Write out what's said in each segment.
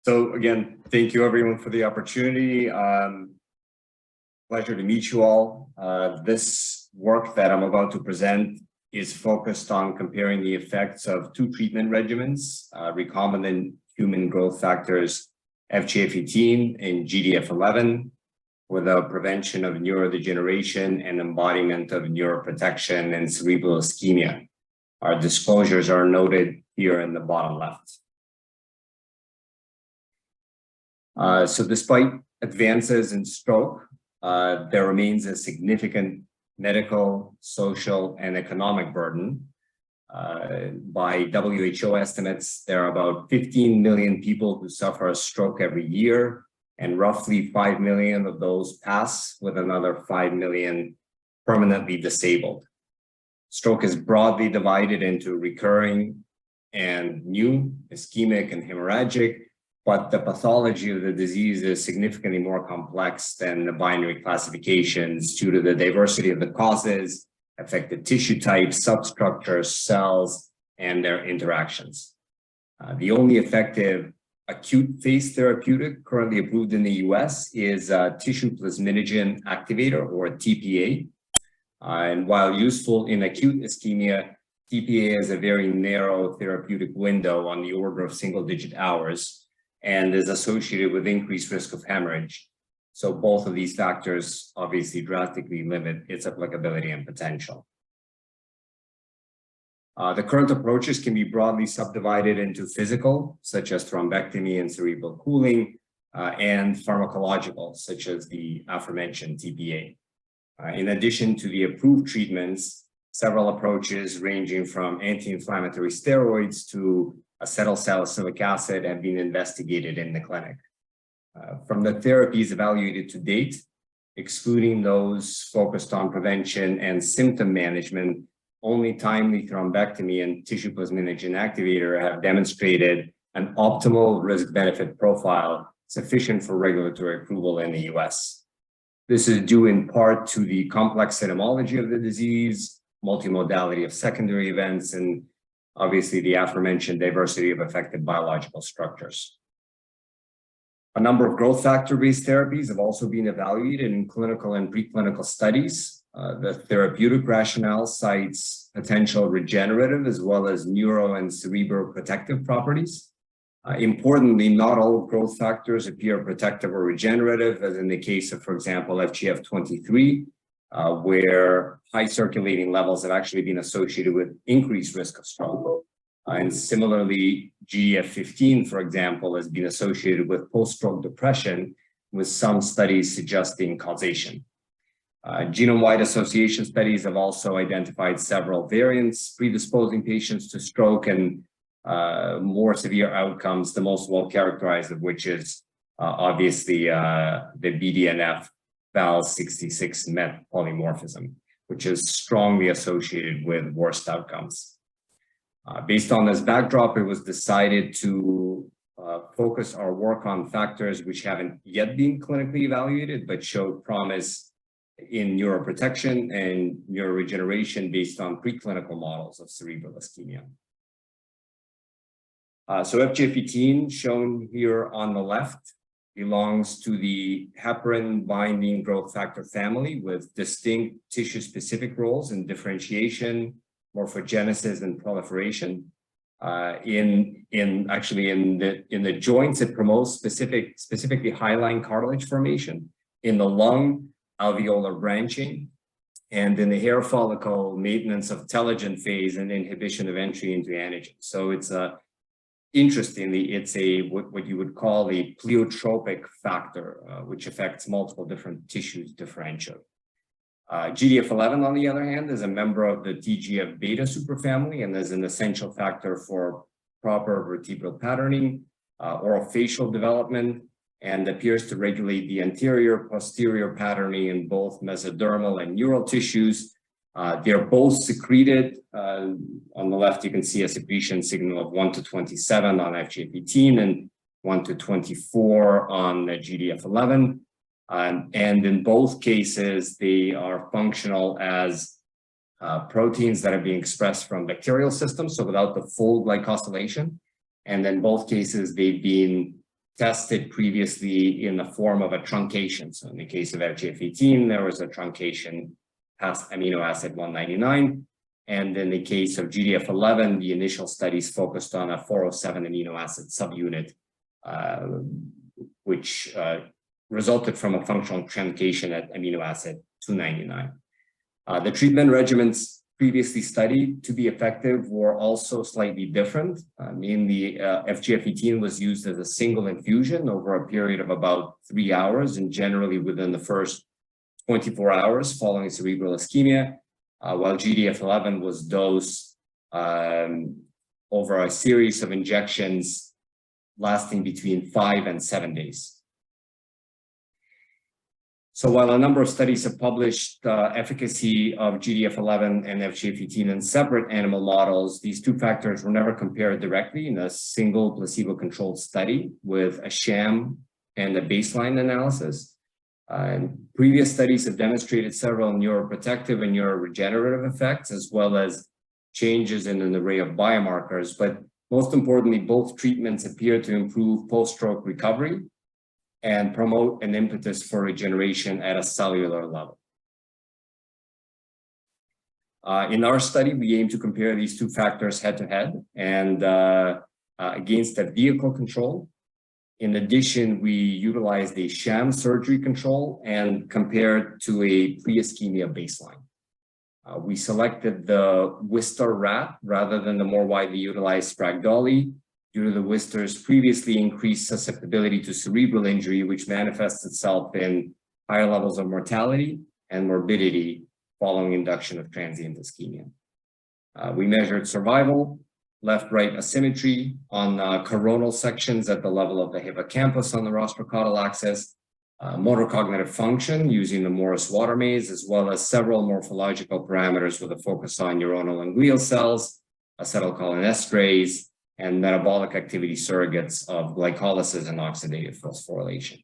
So again, thank you everyone for the opportunity. Pleasure to meet you all. This work that I'm about to present is focused on comparing the effects of two treatment regimens, recombinant human growth factors FGF18 and GDF11, for the prevention of neurodegeneration and embodiment of neuroprotection and cerebral ischemia. Our disclosures are noted here in the bottom left. So despite advances in stroke, there remains a significant medical, social, and economic burden. By WHO estimates, there are about 15 million people who suffer a stroke every year, and roughly 5 million of those pass, with another 5 million permanently disabled. Stroke is broadly divided into recurring and new, ischemic and hemorrhagic, but the pathology of the disease is significantly more complex than the binary classifications due to the diversity of the causes, affected tissue types, substructures, cells, and their interactions. The only effective acute phase therapeutic currently approved in the US is tissue plasminogen activator, or TPA. And while useful in acute ischemia, TPA has a very narrow therapeutic window on the order of single-digit hours and is associated with increased risk of hemorrhage. So both of these factors obviously drastically limit its applicability and potential. The current approaches can be broadly subdivided into physical, such as thrombectomy and cerebral cooling, and pharmacological, such as the aforementioned TPA. In addition to the approved treatments, several approaches ranging from anti-inflammatory steroids to acetylsalicylic acid have been investigated in the clinic. From the therapies evaluated to date, excluding those focused on prevention and symptom management, only timely thrombectomy and tissue plasminogen activator have demonstrated an optimal risk-benefit profile sufficient for regulatory approval in the US. This is due in part to the complex etymology of the disease, multimodality of secondary events, and obviously the aforementioned diversity of affected biological structures. A number of growth factor-based therapies have also been evaluated in clinical and preclinical studies. The therapeutic rationale cites potential regenerative as well as neuro and cerebroprotective properties. Importantly, not all growth factors appear protective or regenerative, as in the case of, for example, FGF23, where high circulating levels have actually been associated with increased risk of stroke. And similarly, GDF15, for example, has been associated with post-stroke depression, with some studies suggesting causation. Genome-wide association studies have also identified several variants predisposing patients to stroke and more severe outcomes, the most well-characterized of which is obviously the BDNF Val66 MET polymorphism, which is strongly associated with worst outcomes. Based on this backdrop, it was decided to focus our work on factors which haven't yet been clinically evaluated, but showed promise in neuroprotection and neuroregeneration based on preclinical models of cerebral ischemia. So FGF18, shown here on the left, belongs to the heparin binding growth factor family with distinct tissue-specific roles in differentiation, morphogenesis, and proliferation. In the joints, it promotes specifically hyaline cartilage formation. In the lung, alveolar branching, and in the hair follicle, maintenance of telogen phase and inhibition of entry into anagen. So it's interestingly, it's what you would call a pleiotropic factor, which affects multiple different tissues differentially. GDF11, on the other hand, is a member of the TGF-beta superfamily and is an essential factor for proper vertebral patterning, orofacial development, and appears to regulate the anterior posterior patterning in both mesodermal and neural tissues. They're both secreted. On the left, you can see a secretion signal of 1 to 27 on FGF18 and 1 to 24 on the GDF11. And in both cases, they are functional as proteins that are being expressed from bacterial systems, so without the full glycosylation. And in both cases, they've been tested previously in the form of a truncation. So in the case of rhGDF18, there was a truncation past amino acid 199. And in the case of GDF11, the initial studies focused on a 407 amino acid subunit, which resulted from a functional truncation at amino acid 299. The treatment regimens previously studied to be effective were also slightly different. Mainly, rhGDF18 was used as a single infusion over a period of about 3 hours, and generally within the first 24 hours following cerebral ischemia, while GDF11 was dosed over a series of injections lasting between 5 and 7 days. So while a number of studies have published efficacy of GDF11 and rhGDF18 in separate animal models, these two factors were never compared directly in a single placebo-controlled study with a sham and a baseline analysis. Previous studies have demonstrated several neuroprotective and neuroregenerative effects, as well as changes in an array of biomarkers. But most importantly, both treatments appear to improve post-stroke recovery and promote an impetus for regeneration at a cellular level. In our study, we aim to compare these two factors head-to-head and against a vehicle control. In addition, we utilized a sham surgery control and compared to a pre-ischemia baseline. We selected the Wistar rat rather than the more widely utilized Sprague-Dawley due to the Wistar's previously increased susceptibility to cerebral injury, which manifests itself in higher levels of mortality and morbidity following induction of transient ischemia. We measured survival, left-right asymmetry on coronal sections at the level of the hippocampus on the rostrocaudal axis, motor cognitive function using the Morris water maze, as well as several morphological parameters with a focus on neuronal and glial cells, acetylcholinesterase, and metabolic activity surrogates of glycolysis and oxidative phosphorylation.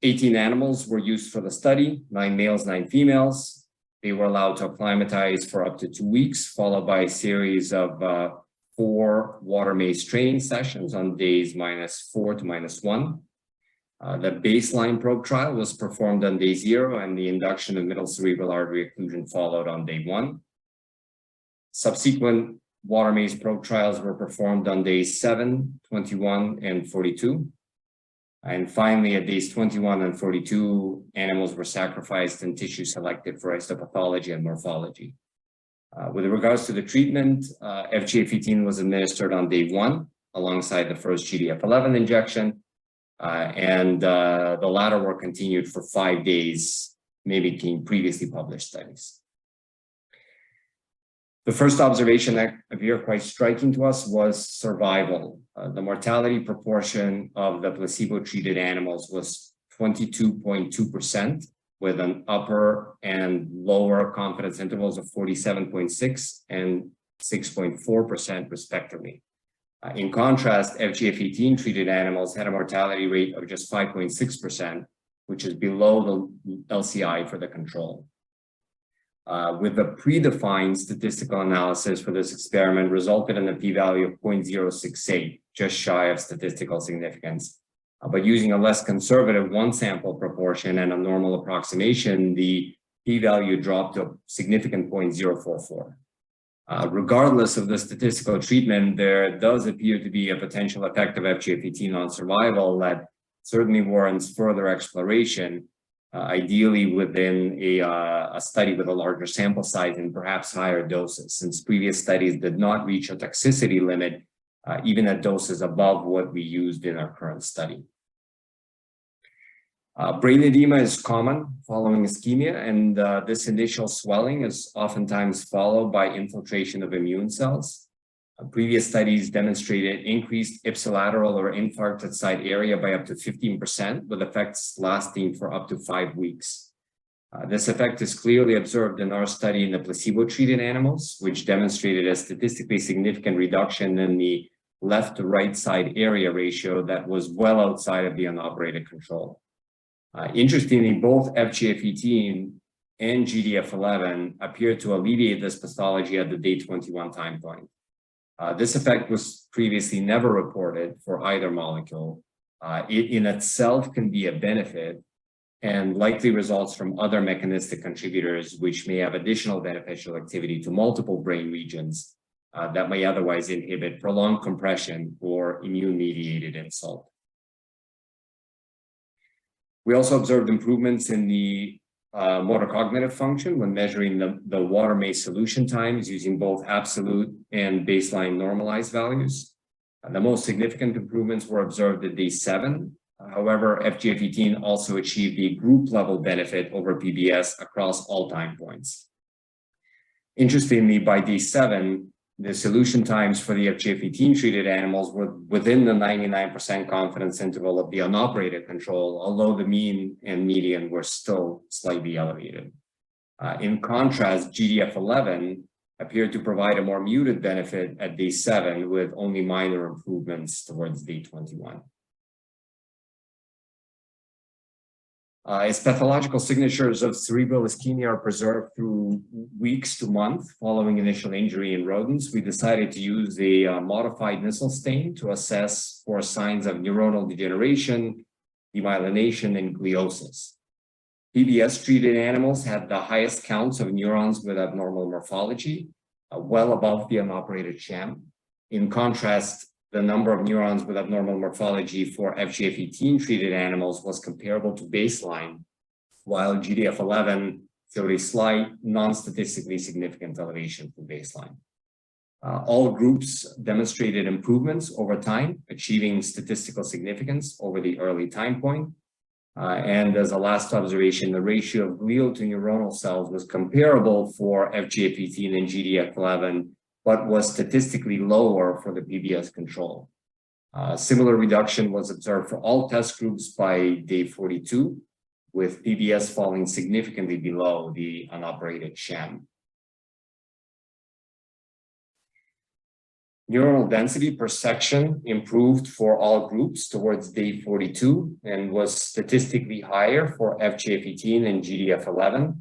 18 animals were used for the study, 9 males, 9 females. They were allowed to acclimatize for up to 2 weeks, followed by a series of 4 water maze training sessions on days -4 to -1. The baseline probe trial was performed on day 0, and the induction of middle cerebral artery occlusion followed on day 1. Subsequent water maze probe trials were performed on days 7, 21, and 42. And finally, at days 21 and 42, animals were sacrificed and tissue selected for histopathology and morphology. With regards to the treatment, rhGDF18 was administered on day 1 alongside the first GDF11 injection, and the latter were continued for 5 days, mimicking previously published studies. The first observation that appeared quite striking to us was survival. The mortality proportion of the placebo-treated animals was 22.2%, with an upper and lower confidence intervals of 47.6 and 6.4% respectively. In contrast, rhGDF18 treated animals had a mortality rate of just 5.6%, which is below the LCI for the control. With the predefined statistical analysis for this experiment resulted in a p-value of 0.068, just shy of statistical significance. But using a less conservative one sample proportion and a normal approximation, the p-value dropped to a significant 0.044. Regardless of the statistical treatment, there does appear to be a potential effect of rhGDF18 on survival that certainly warrants further exploration, ideally within a study with a larger sample size and perhaps higher doses, since previous studies did not reach a toxicity limit, even at doses above what we used in our current study. Brain edema is common following ischemia, and this initial swelling is oftentimes followed by infiltration of immune cells. Previous studies demonstrated increased ipsilateral or infarcted site area by up to 15%, with effects lasting for up to 5 weeks. This effect is clearly observed in our study in the placebo-treated animals, which demonstrated a statistically significant reduction in the left to right side area ratio that was well outside of the unoperated control. Interestingly, both rhGDF18 and GDF11 appear to alleviate this pathology at the day 21 time point. This effect was previously never reported for either molecule. It in itself can be a benefit and likely results from other mechanistic contributors which may have additional beneficial activity to multiple brain regions that may otherwise inhibit prolonged compression or immune-mediated insult. We also observed improvements in the motor cognitive function when measuring the water maze solution times using both absolute and baseline normalized values. The most significant improvements were observed at day 7. However, rhGDF18 also achieved a group level benefit over PBS across all time points. Interestingly, by day 7, the solution times for the rhGDF18 treated animals were within the 99% confidence interval of the unoperated control, although the mean and median were still slightly elevated. In contrast, GDF11 appeared to provide a more muted benefit at day 7 with only minor improvements towards day 21. As pathological signatures of cerebral ischemia are preserved through weeks to months following initial injury in rodents, we decided to use a modified Nissl stain to assess for signs of neuronal degeneration, demyelination, and gliosis. PBS-treated animals had the highest counts of neurons with abnormal morphology, well above the unoperated sham. In contrast, the number of neurons with abnormal morphology for rhGDF18 treated animals was comparable to baseline, while GDF11 showed a slight, non-statistically significant elevation from baseline. All groups demonstrated improvements over time, achieving statistical significance over the early time point. And as a last observation, the ratio of glial to neuronal cells was comparable for rhGDF18 and GDF11, but was statistically lower for the PBS control. Similar reduction was observed for all test groups by day 42, with PBS falling significantly below the unoperated sham. Neuronal density per section improved for all groups towards day 42 and was statistically higher for rhGDF18 and GDF11.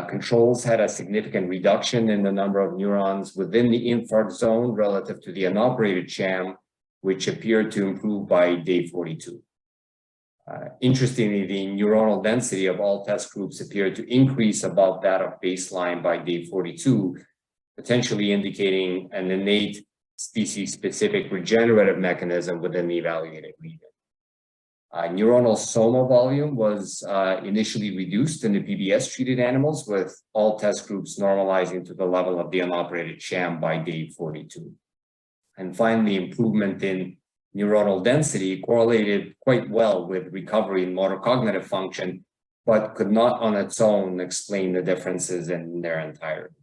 Controls had a significant reduction in the number of neurons within the infarct zone relative to the unoperated sham, which appeared to improve by day 42. Interestingly, the neuronal density of all test groups appeared to increase above that of baseline by day 42, potentially indicating an innate species-specific regenerative mechanism within the evaluated region. Neuronal soma volume was initially reduced in the PBS-treated animals, with all test groups normalizing to the level of the unoperated sham by day 42. And finally, improvement in neuronal density correlated quite well with recovery in motor cognitive function, but could not on its own explain the differences in their entirety.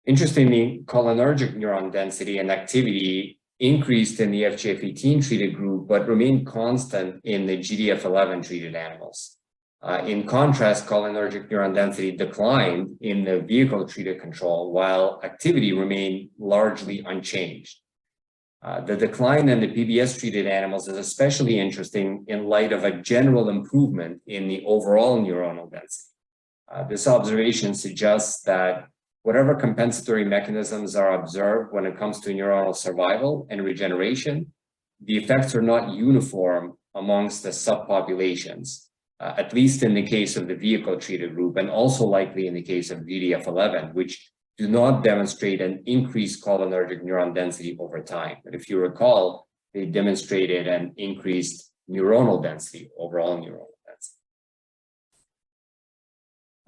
Interestingly, cholinergic neuron density and activity increased in the rhGDF18 treated group, but remained constant in the GDF11 treated animals. In contrast, cholinergic neuron density declined in the vehicle treated control, while activity remained largely unchanged. The decline in the PBS treated animals is especially interesting in light of a general improvement in the overall neuronal density. This observation suggests that whatever compensatory mechanisms are observed when it comes to neuronal survival and regeneration, the effects are not uniform amongst the subpopulations, at least in the case of the vehicle-treated group, and also likely in the case of GDF11, which do not demonstrate an increased cholinergic neuron density over time. But if you recall, they demonstrated an increased neuronal density, overall neuronal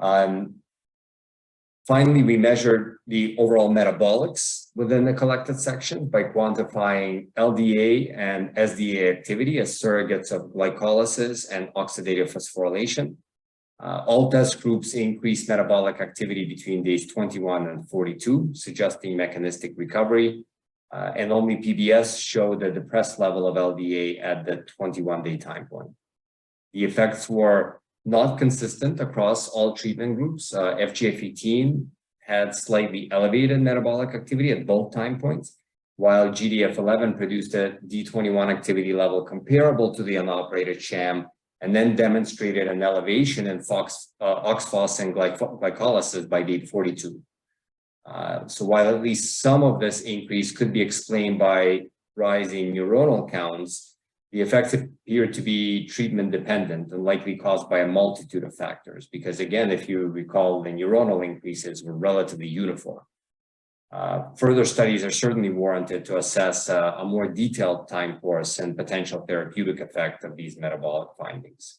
density. Finally, we measured the overall metabolics within the collected section by quantifying LDA and SDA activity as surrogates of glycolysis and oxidative phosphorylation. All test groups increased metabolic activity between days 21 and 42, suggesting mechanistic recovery, and only PBS showed a depressed level of LDA at the 21-day time point. The effects were not consistent across all treatment groups. rhGDF18 had slightly elevated metabolic activity at both time points, while GDF11 produced a D21 activity level comparable to the unoperated sham, and then demonstrated an elevation in OXPHOS and glycolysis by day 42. So while at least some of this increase could be explained by rising neuronal counts, the effects appear to be treatment dependent and likely caused by a multitude of factors. Because again, if you recall, the neuronal increases were relatively uniform. Further studies are certainly warranted to assess a more detailed time course and potential therapeutic effect of these metabolic findings.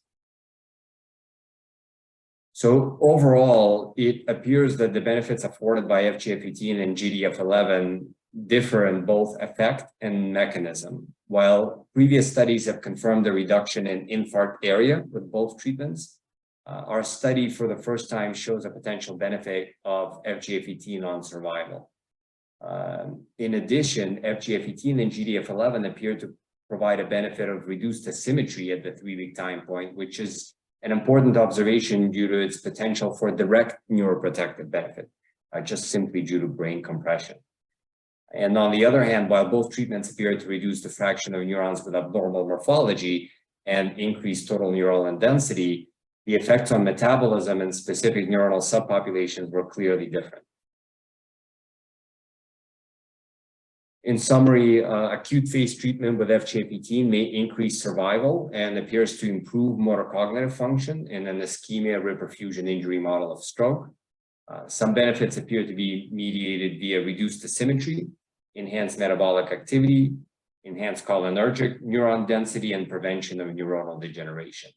So overall, it appears that the benefits afforded by FGF18 and GDF11 differ in both effect and mechanism. While previous studies have confirmed the reduction in infarct area with both treatments, our study for the first time shows a potential benefit of FGF18 on survival. In addition, FGF18 and GDF11 appear to provide a benefit of reduced asymmetry at the 3-week time point, which is an important observation due to its potential for direct neuroprotective benefit, just simply due to brain compression. And on the other hand, while both treatments appear to reduce the fraction of neurons with abnormal morphology and increase total neuronal density, the effects on metabolism and specific neuronal subpopulations were clearly different. In summary, acute phase treatment with FGF18 may increase survival and appears to improve motor cognitive function in an ischemia reperfusion injury model of stroke. Some benefits appear to be mediated via reduced asymmetry, enhanced metabolic activity, enhanced cholinergic neuron density, and prevention of neuronal degeneration.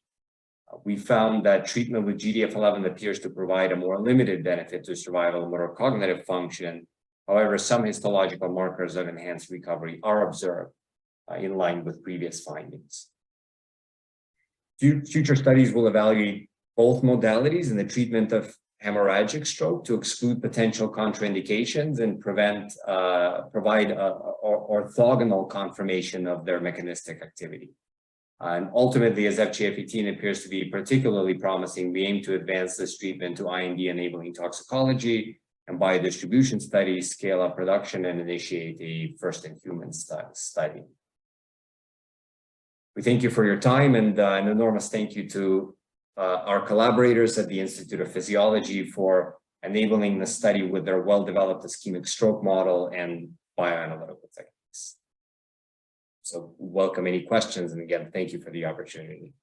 We found that treatment with GDF11 appears to provide a more limited benefit to survival and motor cognitive function. However, some histological markers of enhanced recovery are observed in line with previous findings. Future studies will evaluate both modalities in the treatment of hemorrhagic stroke to exclude potential contraindications and provide orthogonal confirmation of their mechanistic activity. And ultimately, as FGF18 appears to be particularly promising, we aim to advance this treatment to IND-enabling toxicology and biodistribution studies, scale up production, and initiate a first-in-human study. We thank you for your time, and an enormous thank you to our collaborators at the Institute of Physiology for enabling the study with their well-developed ischemic stroke model and bioanalytical techniques. So welcome any questions, and again, thank you for the opportunity.